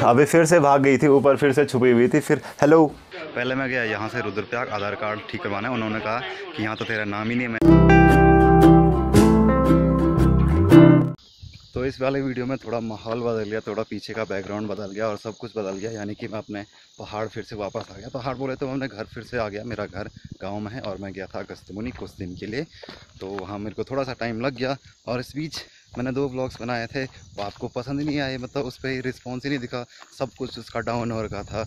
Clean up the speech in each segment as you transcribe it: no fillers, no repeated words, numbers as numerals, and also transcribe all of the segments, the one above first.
अभी फिर से भाग गई थी, ऊपर फिर से छुपी हुई थी। फिर हेलो, पहले मैं गया यहाँ से रुद्रप्रयाग आधार कार्ड ठीक करवाना है। उन्होंने कहा कि यहाँ तो तेरा नाम ही नहीं है। तो इस वाले वीडियो में थोड़ा माहौल बदल गया, थोड़ा पीछे का बैकग्राउंड बदल गया और सब कुछ बदल गया। यानी कि मैं अपने पहाड़ फिर से वापस आ गया। पहाड़ बोले तो मैं घर फिर से आ गया। मेरा घर गांव में है और मैं गया था अगस्त्यमुनि कुछ दिन के लिए, तो वहाँ मेरे को थोड़ा सा टाइम लग गया। और इस बीच मैंने 2 ब्लॉग्स बनाए थे, वो आपको पसंद ही नहीं आए, मतलब उस पर रिस्पॉन्स ही नहीं दिखा, सब कुछ उसका डाउन हो रखा था।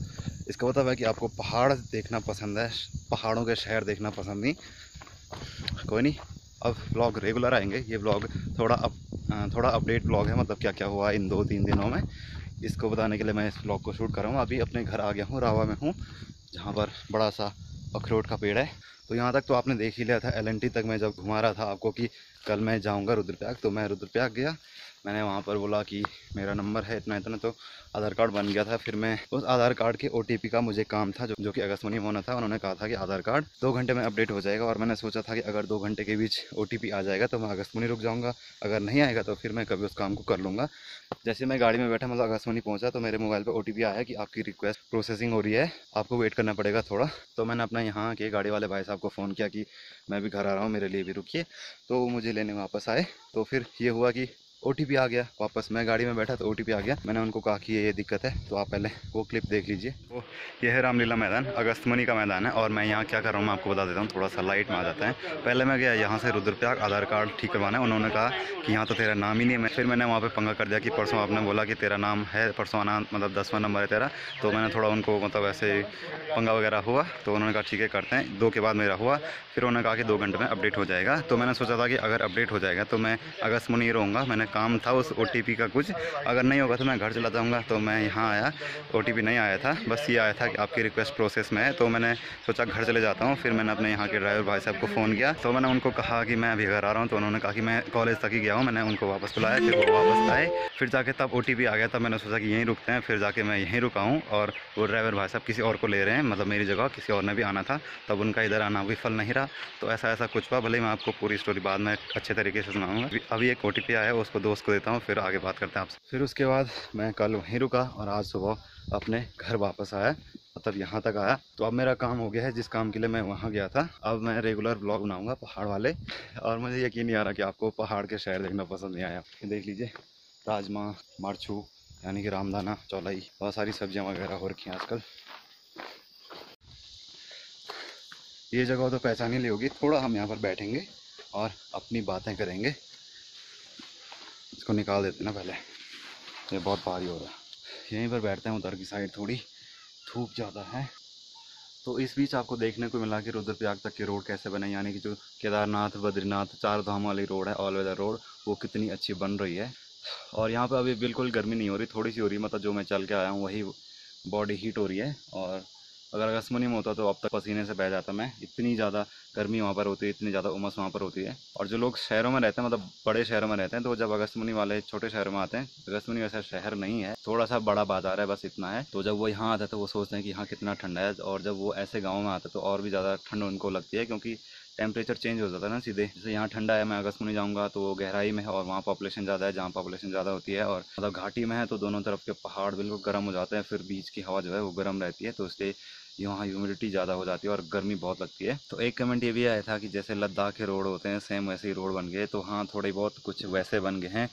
इसका मतलब है कि आपको पहाड़ देखना पसंद है, पहाड़ों के शहर देखना पसंद नहीं। कोई नहीं, अब ब्लॉग रेगुलर आएंगे। ये ब्लॉग थोड़ा अपडेट ब्लॉग है, मतलब क्या क्या हुआ इन 2-3 दिनों में, इसको बताने के लिए मैं इस ब्लॉग को शूट कर रहा हूँ। अभी अपने घर आ गया हूँ, रावा में हूँ, जहाँ पर बड़ा सा अखरोट का पेड़ है। तो यहाँ तक तो आपने देख ही लिया था। LNT तक मैं जब घुमा रहा था आपको कि कल मैं जाऊँगा रुद्रप्रयाग, तो मैं रुद्रप्रयाग गया। मैंने वहाँ पर बोला कि मेरा नंबर है इतना इतना, तो आधार कार्ड बन गया था। फिर मैं उस आधार कार्ड के OTP का मुझे काम था, जो कि अगस्त्यमुनि में होना था। उन्होंने कहा था कि आधार कार्ड 2 घंटे में अपडेट हो जाएगा, और मैंने सोचा था कि अगर 2 घंटे के बीच OTP आ जाएगा तो मैं अगस्त्यमुनि रुक जाऊँगा, अगर नहीं आएगा तो फिर मैं कभी उस काम को कर लूँगा। जैसे मैं गाड़ी में बैठा, मतलब अगस्त्यमुनि पहुँचा, तो मेरे मोबाइल पर OTP आया कि आपकी रिक्वेस्ट प्रोसेसिंग हो रही है, आपको वेट करना पड़ेगा थोड़ा। तो मैंने अपना यहाँ के गाड़ी वाले भाई साहब को फ़ोन किया कि मैं भी घर आ रहा हूँ, मेरे लिए भी रुकिए। तो वो मुझे लेने वापस आए। तो फिर ये हुआ कि OTP आ गया वापस। मैं गाड़ी में बैठा तो OTP आ गया। मैंने उनको कहा कि ये दिक्कत है, तो आप पहले वो क्लिप देख लीजिए। तो ये है रामलीला मैदान, अगस्त्यमुनि का मैदान है। और मैं यहाँ क्या कर रहा हूँ मैं आपको बता देता हूँ, थोड़ा सा लाइट में आ जाता है। पहले मैं गया यहाँ से रुद्रप्रयाग आधार कार्ड ठीक करवाना है। उन्होंने कहा कि यहाँ तो तेरा नाम ही नहीं है। फिर मैंने वहाँ पर पंगा कर दिया कि परसों आपने बोला कि तेरा नाम है, परसों आना, मतलब 10वां नंबर है तेरा। तो मैंने थोड़ा उनको मतलब ऐसे पंगा वगैरह हुआ, तो उन्होंने कहा ठीक है करते हैं। 2 के बाद मेरा हुआ। फिर उन्होंने कहा कि 2 घंटे में अपडेट हो जाएगा। तो मैंने सोचा था कि अगर अपडेट हो जाएगा तो मैं अगस्त्यमुनि रहूँगा। मैंने काम था उस OTP का कुछ, अगर नहीं होगा तो मैं घर चला जाऊँगा। तो मैं यहाँ आया, OTP नहीं आया था, बस ये आया था कि आपकी रिक्वेस्ट प्रोसेस में है। तो मैंने सोचा घर चले जाता हूँ। फिर मैंने अपने यहाँ के ड्राइवर भाई साहब को फ़ोन किया, तो मैंने उनको कहा कि मैं अभी घर आ रहा हूँ। तो उन्होंने कहा कि मैं कॉलेज तक ही गया हूँ। मैंने उनको वापस बुलाया, फिर वो वापस आए। फिर जाके तब OTP आ गया। तब मैंने सोचा कि यहीं रुकते हैं। फिर जाके मैं यहीं रुका हूँ, और वो ड्राइवर भाई साहब किसी और को ले रहे हैं, मतलब मेरी जगह किसी और ने भी आना था। तब उनका इधर आना विफल नहीं रहा। तो ऐसा कुछ हुआ। भले मैं आपको पूरी स्टोरी बाद में अच्छे तरीके से सुनाऊंगा। अभी एक OTP आया है, उसको दोस्त को देता हूँ, फिर आगे बात करते हैं आपसे। फिर उसके बाद मैं कल वहीं रुका और आज सुबह अपने घर वापस आया, मतलब यहाँ तक आया। तो अब मेरा काम हो गया है, जिस काम के लिए मैं वहाँ गया था। अब मैं रेगुलर ब्लॉग बनाऊँगा पहाड़ वाले। और मुझे यकीन नहीं आ रहा कि आपको पहाड़ के शहर देखना पसंद नहीं आया। देख लीजिए, राजमा, मारछू यानी कि रामदाना, चौलाई, बहुत सारी सब्जियाँ वगैरह हो रखी हैं आजकल। ये जगह तो पहचान ही ली होगी। थोड़ा हम यहाँ पर बैठेंगे और अपनी बातें करेंगे। इसको निकाल देते ना पहले, ये बहुत भारी हो रहा है। यहीं पर बैठते हैं, उधर की साइड थोड़ी धूप ज़्यादा है। तो इस बीच आपको देखने को मिला कि रुद्रप्रयाग तक की रोड कैसे बने, यानी कि जो केदारनाथ, बद्रीनाथ, 4 धाम वाली रोड है, ऑल वेदर रोड, वो कितनी अच्छी बन रही है। और यहाँ पर अभी बिल्कुल गर्मी नहीं हो रही, थोड़ी सी हो रही है, मतलब जो मैं चल के आया हूँ वही बॉडी हीट हो रही है। और अगर अगस्त्यमुनि में होता तो अब तक पसीने से बह जाता मैं। इतनी ज़्यादा गर्मी वहाँ पर होती है, इतनी ज़्यादा उमस वहाँ पर होती है। और जो लोग शहरों में रहते हैं, मतलब बड़े शहरों में रहते हैं, तो जब अगस्त्यमुनि वाले छोटे शहरों में आते हैं, अगस्त्यमुनि वैसा शहर नहीं है, थोड़ा सा बड़ा बाजार है, बस इतना है। तो जब वो यहाँ आता है तो वो सोचते हैं कि यहाँ कितना ठंडा है। और जब वो ऐसे गाँव में आता है तो और भी ज़्यादा ठंड उनको लगती है, क्योंकि टेम्परेचर चेंज हो जाता है ना सीधे। जैसे यहाँ ठंडा है, मैं अगस्त्यमुनि जाऊँगा तो वो गहराई में है और वहाँ पॉपुलेशन ज़्यादा है। जहाँ पॉपुलेशन ज़्यादा होती है और मतलब घाटी में है, तो दोनों तरफ के पहाड़ बिल्कुल गर्म हो जाते हैं, फिर बीच की हवा जो है वो गर्म रहती है, तो इसलिए यहाँ ह्यूमिडिटी ज़्यादा हो जाती है और गर्मी बहुत लगती है। तो एक कमेंट ये भी आया था कि जैसे लद्दाख के रोड होते हैं सेम वैसे ही रोड बन गए। तो हाँ, थोड़े बहुत कुछ वैसे बन गए हैं।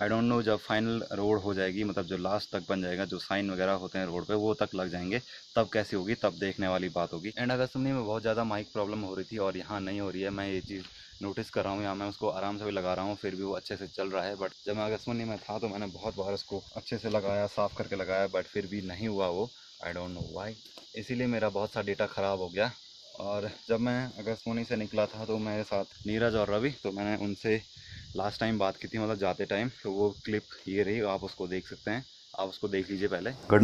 आई डोंट नो, जब फाइनल रोड हो जाएगी, मतलब जो लास्ट तक बन जाएगा, जो साइन वगैरह होते हैं रोड पे वो तक लग जाएंगे, तब कैसी होगी, तब देखने वाली बात होगी। एंड अगस्त्यमुनि में बहुत ज़्यादा माइक प्रॉब्लम हो रही थी और यहाँ नहीं हो रही है। मैं ये चीज़ नोटिस कर रहा हूँ। यहाँ मैं उसको आराम से भी लगा रहा हूँ, फिर भी वो अच्छे से चल रहा है। बट जब मैं अगस्त्यमुनि में था तो मैंने बहुत बार उसको अच्छे से लगाया, साफ़ करके लगाया, बट फिर भी नहीं हुआ वो। I don't know why. इसीलिए मेरा बहुत सा डेटा ख़राब हो गया। और जब मैं अगस्त्यमुनि से निकला था तो मेरे साथ नीरज और रवि, तो मैंने उनसे लास्ट टाइम बात की थी, मतलब जाते टाइम। तो वो क्लिप ये रही, आप उसको देख सकते हैं, आप उसको देख लीजिए पहले। Good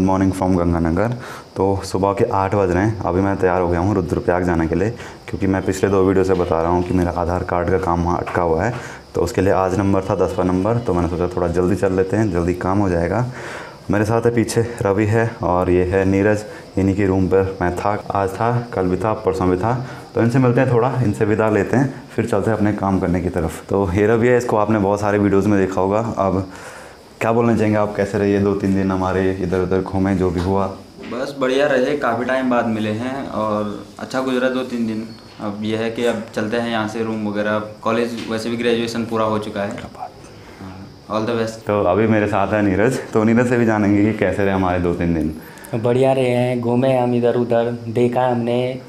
morning from Ganganagar. तो सुबह के 8 बज रहे हैं। अभी मैं तैयार हो गया हूँ रुद्रप्रयाग जाने के लिए, क्योंकि मैं पिछले 2 वीडियो से बता रहा हूँ कि मेरा आधार कार्ड का काम वहाँ अटका हुआ है। तो उसके लिए आज नंबर था 10वां नंबर, तो मैंने सोचा थोड़ा जल्दी चल लेते हैं, जल्दी काम हो जाएगा। मेरे साथ है पीछे रवि है और ये है नीरज, इन्हीं की रूम पर मैं था। आज था, कल भी था, परसों भी था। तो इनसे मिलते हैं, थोड़ा इनसे विदा लेते हैं, फिर चलते हैं अपने काम करने की तरफ। तो ये रवि है, इसको आपने बहुत सारे वीडियोज़ में देखा होगा। अब क्या बोलना चाहेंगे आप, कैसे रहिए 2-3 दिन हमारे इधर उधर घूमे, जो भी हुआ? बस बढ़िया रहे, काफ़ी टाइम बाद मिले हैं और अच्छा गुजरा 2-3 दिन। अब यह है कि अब चलते हैं यहाँ से रूम वगैरह, कॉलेज वैसे भी ग्रेजुएशन पूरा हो चुका है। All the best. तो अभी मेरे साथ है नीरज, तो नीरज से भी जानेंगे कि कैसे रहे हमारे 2-3 दिन। बढ़िया रहे हैं, घूमे हम इधर उधर, देखा हमने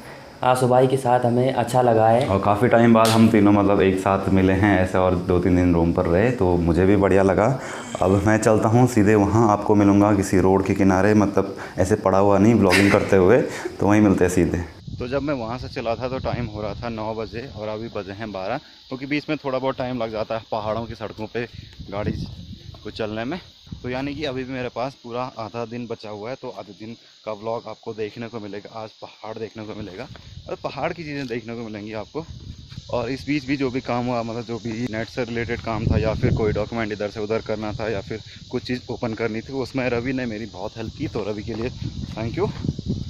आसू भाई के साथ, हमें अच्छा लगा है। और काफ़ी टाइम बाद हम तीनों मतलब एक साथ मिले हैं ऐसे, और 2-3 दिन रूम पर रहे, तो मुझे भी बढ़िया लगा। अब मैं चलता हूँ सीधे वहाँ, आपको मिलूँगा किसी रोड के किनारे, मतलब ऐसे पड़ा हुआ नहीं ब्लॉगिंग करते हुए, तो वहीं मिलते हैं सीधे। तो जब मैं वहाँ से चला था तो टाइम हो रहा था 9 बजे और अभी बजे हैं 12, क्योंकि बीच में थोड़ा बहुत टाइम लग जाता है पहाड़ों की सड़कों पे गाड़ी को चलने में। तो यानी कि अभी भी मेरे पास पूरा आधा दिन बचा हुआ है, तो आधे दिन का व्लॉग आपको देखने को मिलेगा। आज पहाड़ देखने को मिलेगा और पहाड़ की चीज़ें देखने को मिलेंगी आपको। और इस बीच भी जो भी काम हुआ, मतलब जो भी नेट से रिलेटेड काम था या फिर कोई डॉक्यूमेंट इधर से उधर करना था या फिर कुछ चीज़ ओपन करनी थी, उसमें रवि ने मेरी बहुत हेल्प की, तो रवि के लिए थैंक यू।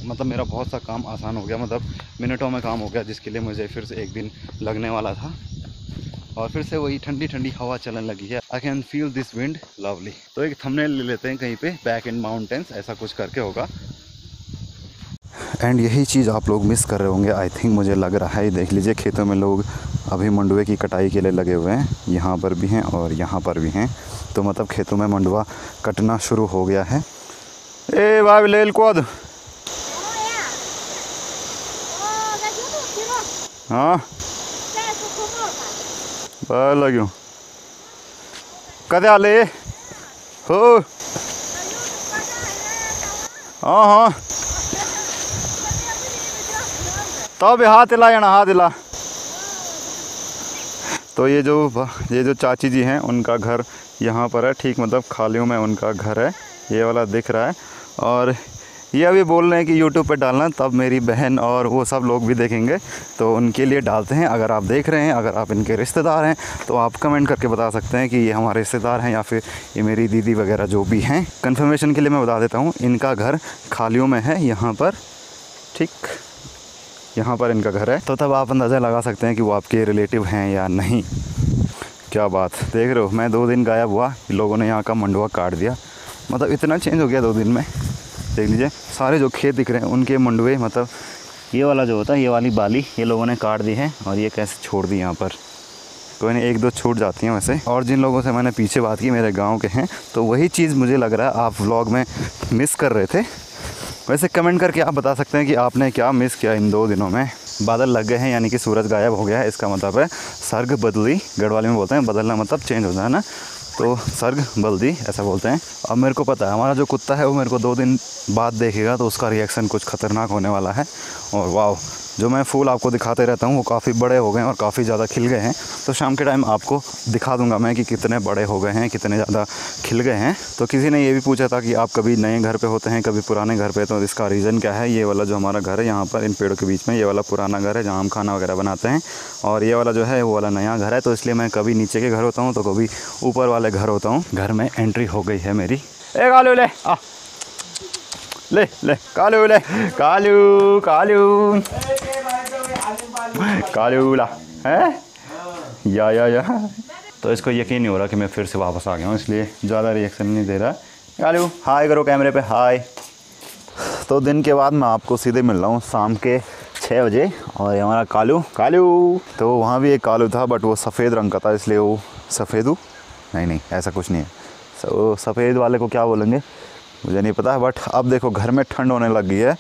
मतलब मेरा बहुत सा काम आसान हो गया, मतलब मिनटों में काम हो गया, जिसके लिए मुझे फिर से एक दिन लगने वाला था। और फिर से वही ठंडी ठंडी हवा चलने लगी है। I can feel this wind lovely. तो एक थंबनेल ले लेते हैं कहीं पे, बैक इन माउंटेन्स ऐसा कुछ करके होगा। एंड यही चीज़ आप लोग मिस कर रहे होंगे आई थिंक, मुझे लग रहा है। देख लीजिए खेतों में लोग अभी मंडुए की कटाई के लिए लगे हुए हैं, यहाँ पर भी हैं और यहाँ पर भी हैं। तो मतलब खेतों में मंडुआ कटना शुरू हो गया है। ए भाई लेल कोद हाँ लग्यो कदे आले हो हाँ हाँ तब हाथ हिला जाना, हाथ हिला। तो ये जो चाची जी हैं उनका घर यहाँ पर है, ठीक मतलब खालियों में उनका घर है, ये वाला दिख रहा है। और ये अभी बोल रहे हैं कि यूट्यूब पे डालना, तब मेरी बहन और वो सब लोग भी देखेंगे, तो उनके लिए डालते हैं। अगर आप देख रहे हैं, अगर आप इनके रिश्तेदार हैं, तो आप कमेंट करके बता सकते हैं कि ये हमारे रिश्तेदार हैं या फिर ये मेरी दीदी वगैरह जो भी हैं। कन्फर्मेशन के लिए मैं बता देता हूँ, इनका घर खालियों में है, यहाँ पर, ठीक यहाँ पर इनका घर है। तो तब आप अंदाज़ा लगा सकते हैं कि वो आपके रिलेटिव हैं या नहीं। क्या बात, देख रहे हो, मैं 2 दिन गायब हुआ, लोगों ने यहाँ का मंडुआ काट दिया। मतलब इतना चेंज हो गया 2 दिन में। देख लीजिए सारे जो खेत दिख रहे हैं उनके मंडुए, मतलब ये वाला जो होता है, ये वाली बाली ये लोगों ने काट दी है और ये कैसे छोड़ दी यहाँ पर। कोई नहीं, 1-2 छूट जाती हैं वैसे। और जिन लोगों से मैंने पीछे बात की मेरे गांव के हैं, तो वही चीज़ मुझे लग रहा है आप व्लॉग में मिस कर रहे थे। वैसे कमेंट करके आप बता सकते हैं कि आपने क्या मिस किया इन 2 दिनों में। बादल लग गए हैं, यानी कि सूरज गायब हो गया है, इसका मतलब है सर्ग बदली। गढ़वाली में बोलते हैं बदलना मतलब चेंज होता है ना, तो सर्ग बल्दी ऐसा बोलते हैं। अब मेरे को पता है हमारा जो कुत्ता है वो मेरे को 2 दिन बाद देखेगा, तो उसका रिएक्शन कुछ ख़तरनाक होने वाला है। और वाह, जो मैं फूल आपको दिखाते रहता हूँ वो काफ़ी बड़े हो गए हैं और काफ़ी ज़्यादा खिल गए हैं। तो शाम के टाइम आपको दिखा दूंगा मैं कि कितने बड़े हो गए हैं, कितने ज़्यादा खिल गए हैं। तो किसी ने ये भी पूछा था कि आप कभी नए घर पे होते हैं, कभी पुराने घर पे, तो इसका रीज़न क्या है। ये वाला जो हमारा घर है यहाँ पर इन पेड़ों के बीच में, ये वाला पुराना घर है जहाँ हम खाना वगैरह बनाते हैं, और ये वाला जो है वो वाला नया घर है। तो इसलिए मैं कभी नीचे के घर होता हूँ तो कभी ऊपर वाले घर होता हूँ। घर में एंट्री हो गई है मेरी। ए कालू ले आ, ले ले कालू, ले कालू कालू कालू ला है या। तो इसको यकीन नहीं हो रहा कि मैं फिर से वापस आ गया हूँ, इसलिए ज़्यादा रिएक्शन नहीं दे रहा। कालू हाय करो कैमरे पे, हाय। तो दिन के बाद मैं आपको सीधे मिल रहा हूँ शाम के 6 बजे, और ये हमारा कालू कालू। तो वहाँ भी एक कालू था, बट वो सफ़ेद रंग का था, इसलिए वो सफ़ेदू नहीं ऐसा कुछ नहीं है। तो सफ़ेद वाले को क्या बोलेंगे मुझे नहीं पता। बट अब देखो घर में ठंड होने लग गई है।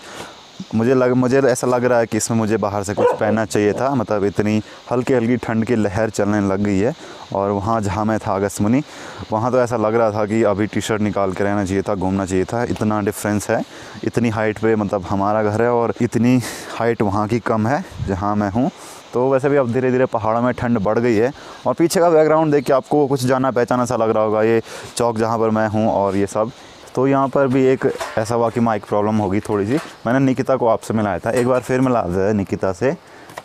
मुझे ऐसा लग रहा है कि इसमें मुझे बाहर से कुछ पहनना चाहिए था, मतलब इतनी हल्की हल्की ठंड की लहर चलने लग गई है। और वहाँ जहाँ मैं था अगस्त्यमुनि, वहाँ तो ऐसा लग रहा था कि अभी टी-शर्ट निकाल के रहना चाहिए था, घूमना चाहिए था। इतना डिफरेंस है, इतनी हाइट पे मतलब हमारा घर है और इतनी हाइट वहाँ की कम है जहाँ मैं हूँ। तो वैसे भी अब धीरे धीरे पहाड़ों में ठंड बढ़ गई है। और पीछे का बैकग्राउंड देख के आपको कुछ जाना पहचाना सा लग रहा होगा, ये चौक जहाँ पर मैं हूँ और ये सब। तो यहाँ पर भी एक ऐसा हुआ कि माइक प्रॉब्लम होगी थोड़ी सी। मैंने निकिता को आपसे मिलाया था, एक बार फिर मिला दिया निकिता से।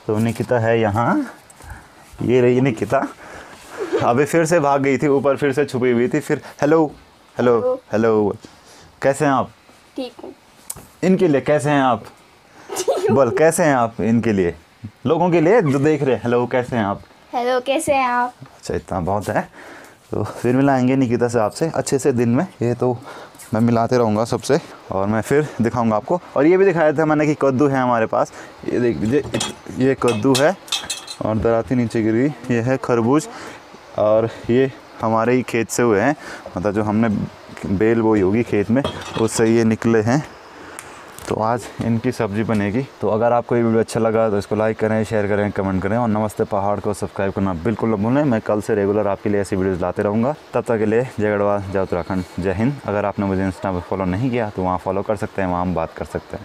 तो निकिता है यहाँ, ये रही निकिता। अभी फिर से भाग गई थी ऊपर, फिर से छुपी हुई थी, फिर हेलो हेलो हेलो। कैसे हैं आप? ठीक हूँ। इनके लिए कैसे हैं आप? बोल कैसे हैं आप? इनके लिए, लोगों के लिए जो देख रहे हैं, हेलो कैसे हैं आप? हेलो कैसे हैं आप? अच्छा इतना बहुत है। तो फिर मिलाएंगे निकिता से आपसे अच्छे से दिन में। ये तो मैं मिलाते रहूँगा सबसे और मैं फिर दिखाऊंगा आपको। और ये भी दिखाया था मैंने कि कद्दू है हमारे पास, ये देख लीजिए, ये कद्दू है और दराती नीचे गिरी। ये है खरबूज और ये हमारे ही खेत से हुए हैं, मतलब जो हमने बेल बोई होगी खेत में उससे ये निकले हैं। तो आज इनकी सब्ज़ी बनेगी। तो अगर आपको ये वीडियो अच्छा लगा तो इसको लाइक करें, शेयर करें, कमेंट करें और नमस्ते पहाड़ को सब्सक्राइब करना बिल्कुल न भूलें। मैं कल से रेगुलर आपके लिए ऐसी वीडियोस लाते रहूँगा। तब तक के लिए जय गढ़वाल, जय उत्तराखंड, जय हिंद। अगर आपने मुझे इंस्टा पर फॉलो नहीं किया तो वहाँ फॉलो कर सकते हैं, वहाँ हम बात कर सकते हैं।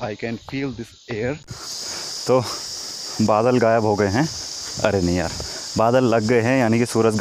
I can feel this air. तो बादल गायब हो गए हैं, अरे नहीं यार, बादल लग गए हैं, यानी कि सूरज